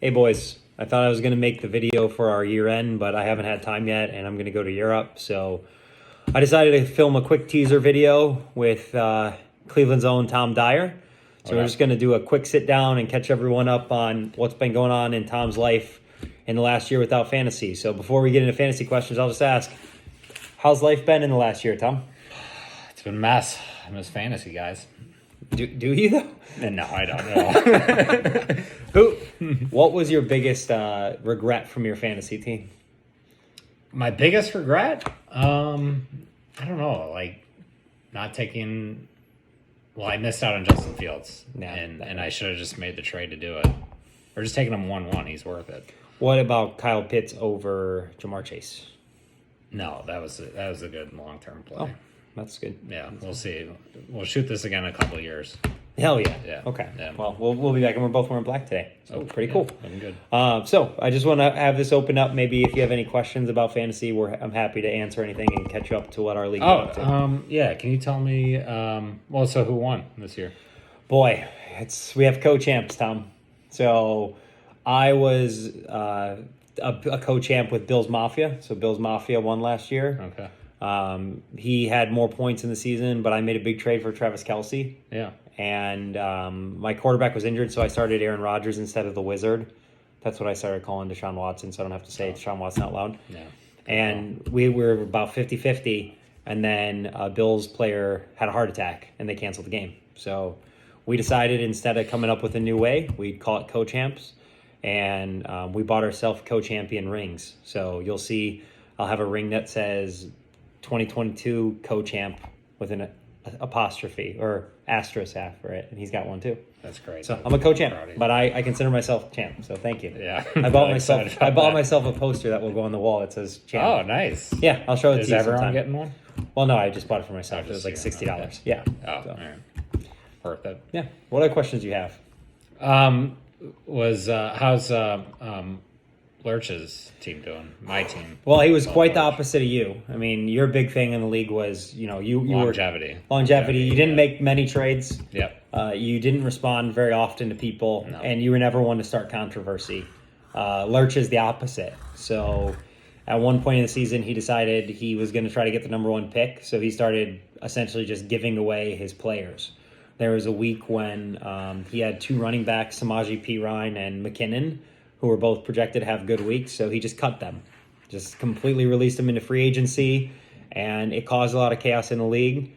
Hey boys, I thought I was going to make the video for our year end, but I haven't had time yet and I'm going to go to Europe. So I decided to film a quick teaser video with Cleveland's own Tom Dyer. So we're just going to do a quick sit down and catch everyone up on what's been going on in Tom's life in the last year without fantasy. So before we get into fantasy questions, I'll just ask, how's life been in the last year, Tom? It's been a mess. I miss fantasy, guys. Do you though? No, I don't know. What was your biggest regret from your fantasy team? My biggest regret? I don't know. Like, not taking... Well, I missed out on Justin Fields. Yeah, and I should have just made the trade to do it. Or just taking him 1-1. He's worth it. What about Kyle Pitts over Jamar Chase? No, that was a good long-term play. Oh, that's good. Yeah, we'll see. We'll shoot this again in a couple of years. Hell yeah. Yeah. Okay. Yeah. Well, we'll be back, and we're both wearing black today. So pretty cool. Looking good. So I just want to have this open up. Maybe if you have any questions about fantasy, I'm happy to answer anything and catch you up to what our league is up to. Yeah. Can you tell me? So who won this year? Boy, we have co-champs, Tom. So I was a co-champ with Bills Mafia. So Bills Mafia won last year. Okay. He had more points in the season, but I made a big trade for Travis Kelce. Yeah. And my quarterback was injured, so I started Aaron Rodgers instead of the Wizard. That's what I started calling Deshaun Watson, so I don't have to say Deshaun Watson out loud. Yeah. And we were about 50-50, and then a Bills player had a heart attack, and they canceled the game. So we decided instead of coming up with a new way, we'd call it co-champs, and we bought ourselves co-champion rings. So you'll see I'll have a ring that says 2022 co-champ with an apostrophe or asterisk after it, and he's got one too. That's great. So I'm a co-champ, but I consider myself champ. So thank you. Yeah. I bought myself a poster that will go on the wall that says champ. Oh, nice. Yeah, I'll show it Is to you everyone sometime. getting one? Well, no, I just bought it for myself. It was like $60. Okay. Yeah. Oh, So, all right. Worth it. yeah. What other questions do you have? How's Lurch's team doing? My team. Well, he was quite the opposite of you. I mean, your big thing in the league was, you Longevity. were longevity. You didn't make many trades. Yep. You didn't respond very often to people, No. and you were never one to start controversy. Lurch is the opposite. So at one point in the season, he decided he was going to try to get the number one pick. So he started essentially just giving away his players. There was a week when he had two running backs, Samaje Perine and McKinnon, who were both projected to have good weeks. So he just cut them, just completely released them into free agency, and it caused a lot of chaos in the league.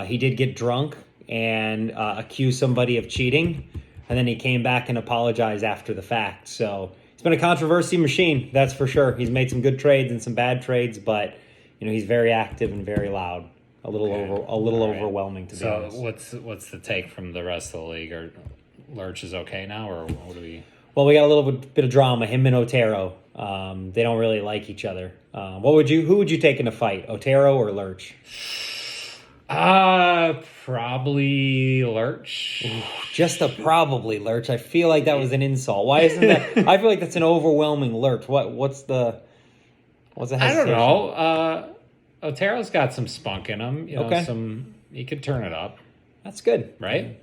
He did get drunk and accuse somebody of cheating, and then he came back and apologized after the fact. So it's been a controversy machine, that's for sure. He's made some good trades and some bad trades, but he's very active and very loud. A little overwhelming, to be honest. So what's the take from the rest of the league? Or Lurch is okay now, or what do we? Well, we got a little bit of drama. Him and Otero, they don't really like each other. Who would you take in a fight, Otero or Lurch? Probably Lurch. Just a probably Lurch. I feel like that was an insult. Why isn't that? I feel like that's an overwhelming Lurch. What's the hesitation? I don't know. Otero's got some spunk in him. Okay. He could turn it up, That's good. right?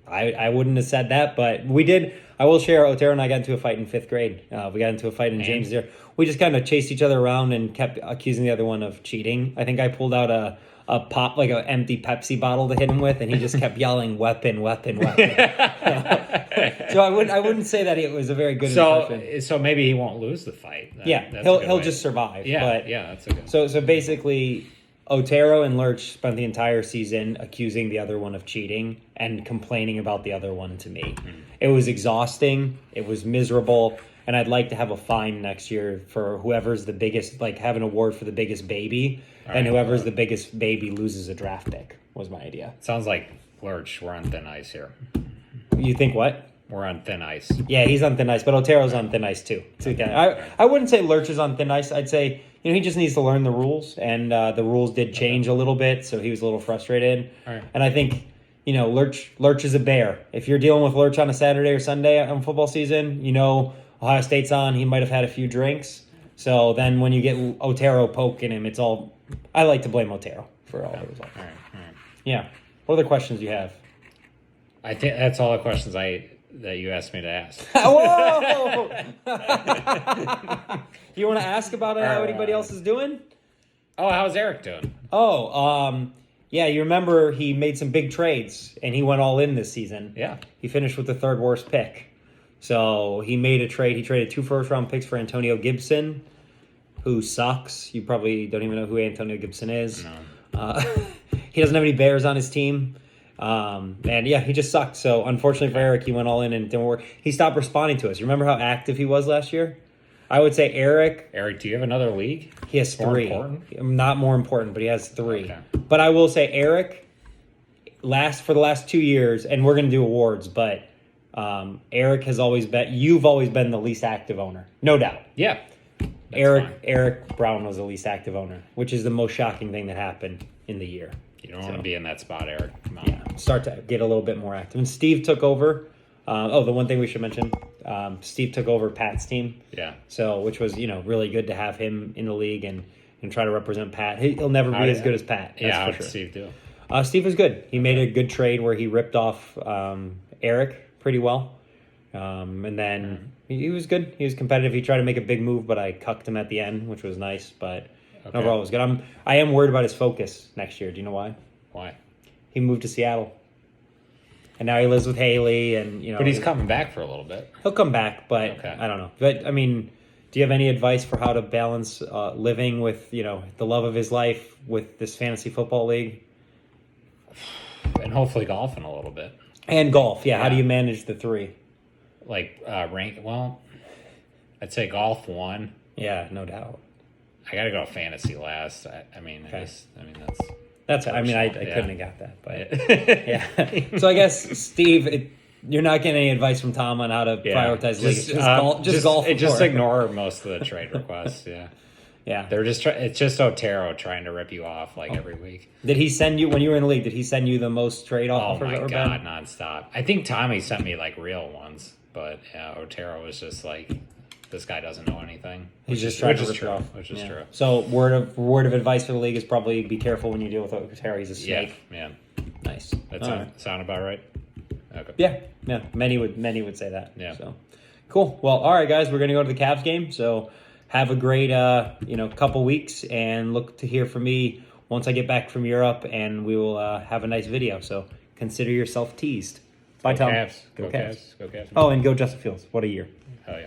I wouldn't have said that, but we did. I will share. Otero and I got into a fight in 5th grade. We got into a fight in James there. We just kind of chased each other around and kept accusing the other one of cheating. I think I pulled out a pop, like an empty Pepsi bottle to hit him with, and he just kept yelling, "Weapon, weapon, weapon." So I wouldn't say that it was a very good impression. So maybe he won't lose the fight. That's He'll just survive. Yeah, but, that's a good. So basically, Otero and Lurch spent the entire season accusing the other one of cheating and complaining about the other one to me. It was exhausting. It was miserable. And I'd like to have a fine next year for whoever's the biggest, like have an award for the biggest baby. And whoever's the biggest baby loses a draft pick, was my idea. Sounds like Lurch. We're on thin ice here. You think what? We're on thin ice. Yeah, he's on thin ice, but Otero's on thin ice too. I wouldn't say Lurch is on thin ice. I'd say he just needs to learn the rules, and the rules did change a little bit, so he was a little frustrated. All right. And I think Lurch is a bear. If you're dealing with Lurch on a Saturday or Sunday on football season, Ohio State's on. He might have had a few drinks. So then when you get Otero poking him, it's all. I like to blame Otero for all the results. All right. Yeah. What other questions do you have? I think that's all the questions I that you asked me to ask. Whoa! You want to ask about how anybody else is doing? Oh, how's Eric doing? Yeah, you remember he made some big trades and he went all in this season. Yeah. He finished with the third worst pick. So he made a trade. He traded 2 first-round picks for Antonio Gibson, who sucks. You probably don't even know who Antonio Gibson is. No. He doesn't have any Bears on his team. And yeah, he just sucked. So unfortunately for Eric, he went all in and it didn't work. He stopped responding to us. You remember how active he was last year? I would say Eric, Do you have another league? he has More 3. important? Not more important, but he has 3. Okay. But I will say Eric, for the last 2 years, and we're going to do awards, but Eric has always been, you've always been the least active owner. No doubt. Yeah. That's Eric fine. Eric Brown was the least active owner, which is the most shocking thing that happened in the year. You don't want to be in that spot, Eric. Come on. Yeah, start to get a little bit more active. And Steve took over. The one thing we should mention, Steve took over Pat's team. Yeah. So, which was, really good to have him in the league and try to represent Pat. He'll never be as good as Pat. That's Yeah, how for did sure. Steve do? Steve was good. He made a good trade where he ripped off Eric pretty well. And then he was good. He was competitive. He tried to make a big move, but I cucked him at the end, which was nice. But overall, it was good. I am worried about his focus next year. Do you know why? Why? He moved to Seattle. And now he lives with Haley, and But he's coming back for a little bit. he'll come back. But Okay. I don't know. But I mean, do you have any advice for how to balance living with the love of his life with this fantasy football league And hopefully golfing a little bit. and golf? Yeah, how Yeah. do you manage the 3? Like I'd say golf 1. Yeah, no doubt. I got to go fantasy last. I mean, That's. I mean, I Yeah. couldn't have got that, but yeah. yeah. So I guess Steve, you're not getting any advice from Tom on how to prioritize leagues. Just golf. Just before. ignore most of the trade requests. Yeah. Yeah. They're just it's just Otero trying to rip you off every week. Did he send you when you were in the league? Did he send you the most trade Oh offers my ever god, been? nonstop. I think Tommy sent me real ones, but yeah, Otero was just this guy doesn't know anything. He's just trying to which rip is it true. off. Which is Yeah. true. So word of advice for the league is probably be careful when you deal with Otero. He's a snake. Yeah. Nice. That All right. sound about right? Okay. Yeah. Many would say that. Yeah. So cool. Well, all right, guys, we're gonna go to the Cavs game. So have a great couple weeks, and look to hear from me once I get back from Europe, and we will have a nice video. So consider yourself teased. Bye, Go Tom. Cavs. Go Go Cavs. Cavs. Go Cavs. Oh, and go Justin Fields. What a year. Hell yeah.